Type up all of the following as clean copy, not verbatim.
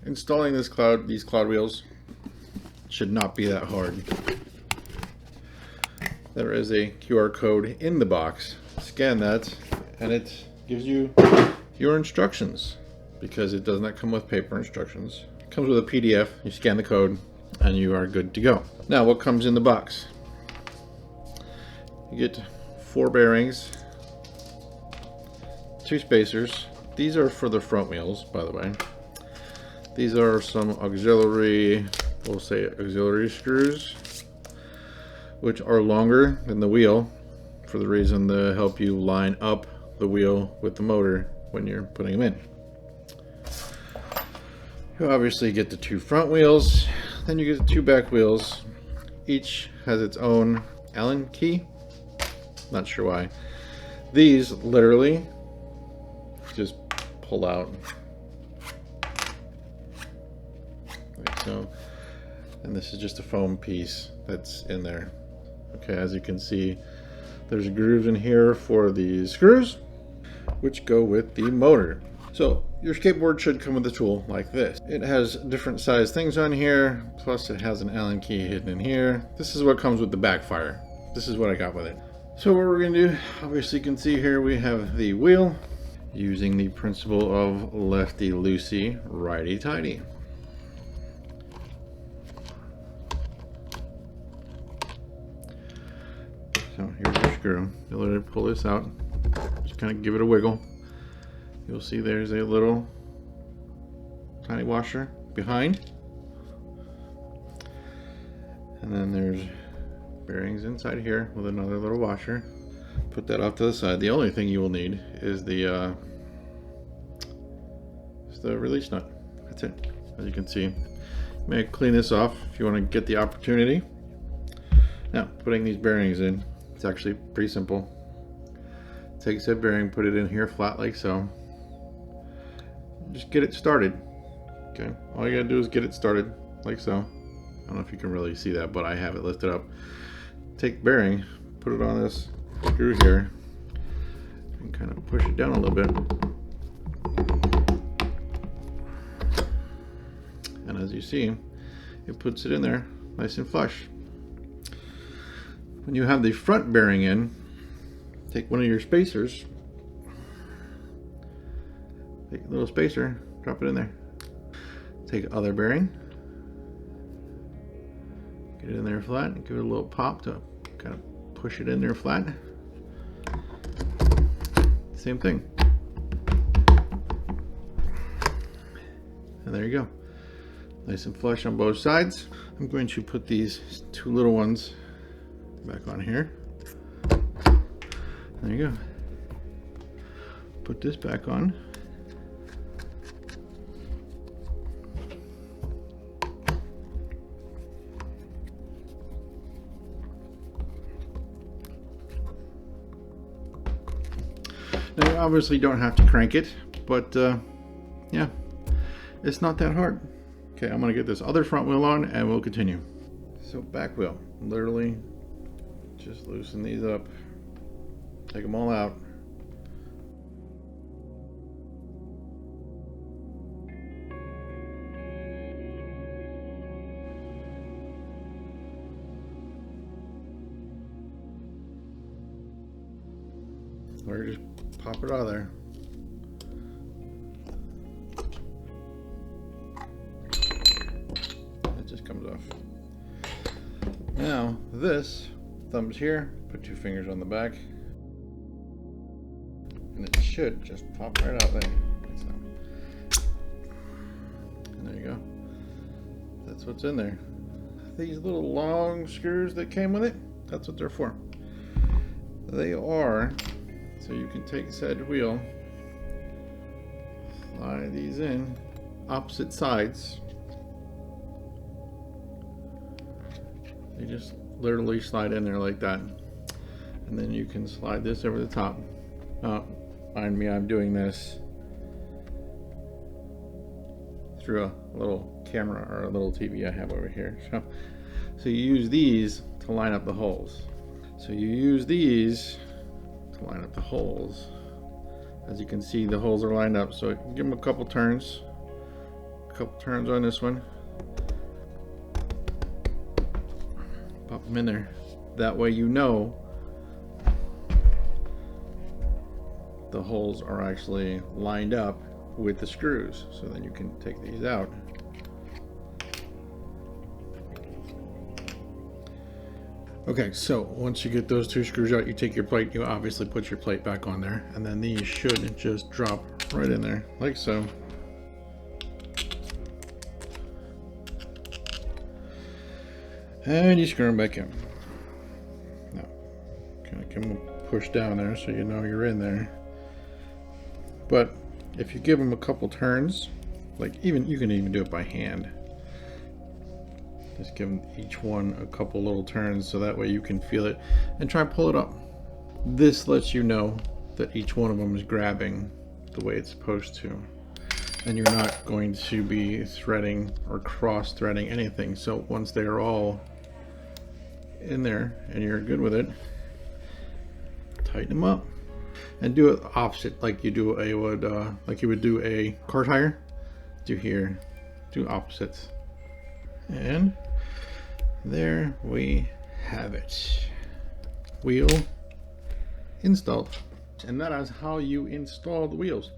installing these cloud wheels should not be that hard. There is a QR code in the box. Scan that and it gives you your instructions, because it does not come with paper instructions. It comes with a PDF. You scan the code and you are good to go. Now, what comes in the box? You get 4 bearings, 2 spacers. These are for the front wheels, by the way. These are some auxiliary, we'll say auxiliary screws, which are longer than the wheel for the reason to help you line up the wheel with the motor when you're putting them in. You obviously get the 2 front wheels, then you get the 2 back wheels. Each has its own Allen key. Not sure why. These literally just pull out like so, and this is just a foam piece that's in there. Okay, as you can see, there's grooves in here for the screws, which go with the motor. So your skateboard should come with a tool like this. It has different size things on here, plus it has an Allen key hidden in here. This is what comes with the Backfire. This is what I got with it. So what we're gonna do, obviously you can see here we have the wheel, using the principle of lefty loosey, righty tighty. So here's your screw. You'll literally pull this out, just kind of give it a wiggle. You'll see there's a little tiny washer behind, and then there's bearings inside here with another little washer. Put that off to the side. The only thing you will need is the release nut. That's it. As you can see, you may clean this off if you want to get the opportunity. Now, putting these bearings in, it's actually pretty simple. Take said bearing, put it in here flat like so. Just get it started. Okay, all you gotta do is get it started like so. I don't know if you can really see that, but I have it lifted up. Take bearing, put it on this screw here, and kind of push it down a little bit. And as you see, it puts it in there nice and flush. When you have the front bearing in, take one of your spacers, take a little spacer, drop it in there. Take other bearing, get it in there flat, and give it a little pop to kind of push it in there flat. Same thing. And there you go. Nice and flush on both sides. I'm going to put these 2 little ones back on here. There you go. Put this back on. Now you obviously don't have to crank it, but yeah, it's not that hard. Okay, I'm gonna get this other front wheel on and we'll continue. So back wheel, literally just loosen these up, take them all out. Or just pop it out of there. It just comes off. Now this thumbs here, put 2 fingers on the back, and it should just pop right out there. So, and there you go. That's what's in there. These little long screws that came with it, that's what they're for. They are so you can take said wheel, slide these in opposite sides. They just literally slide in there like that, and then you can slide this over the top. Mind me, I'm doing this through a little camera or a little TV I have over here. So you use these to line up the holes. So you use these to line up the holes. As you can see, the holes are lined up, so give them a couple turns, couple turns on this one. Pop them in there. That way you know the holes are actually lined up with the screws. So then you can take these out. Okay, so once you get those two screws out, you take your plate, you obviously put your plate back on there, and then these should just drop right in there, like so. And you screw them back in. Now, kind of give them a push down there so you know you're in there. But if you give them a couple turns, like you can even do it by hand. Just give them each one a couple little turns so that way you can feel it and try and pull it up. This lets you know that each one of them is grabbing the way it's supposed to. And you're not going to be threading or cross threading anything. So once they are all in there and you're good with it, tighten them up and do it opposite like you do like you would do a car tire. Do here, do opposites. And there we have it. Wheel installed. And that is how you install the wheels.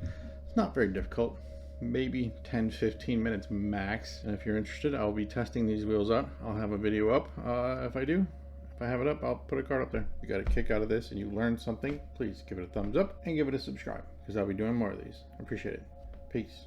It's not very difficult. Maybe 10-15 minutes max. And if you're interested, I'll be testing these wheels out. I'll have a video up. If I have it up, I'll put a card up there. If you got a kick out of this and you learned something, please give it a thumbs up and give it a subscribe, because I'll be doing more of these. I appreciate it. Peace.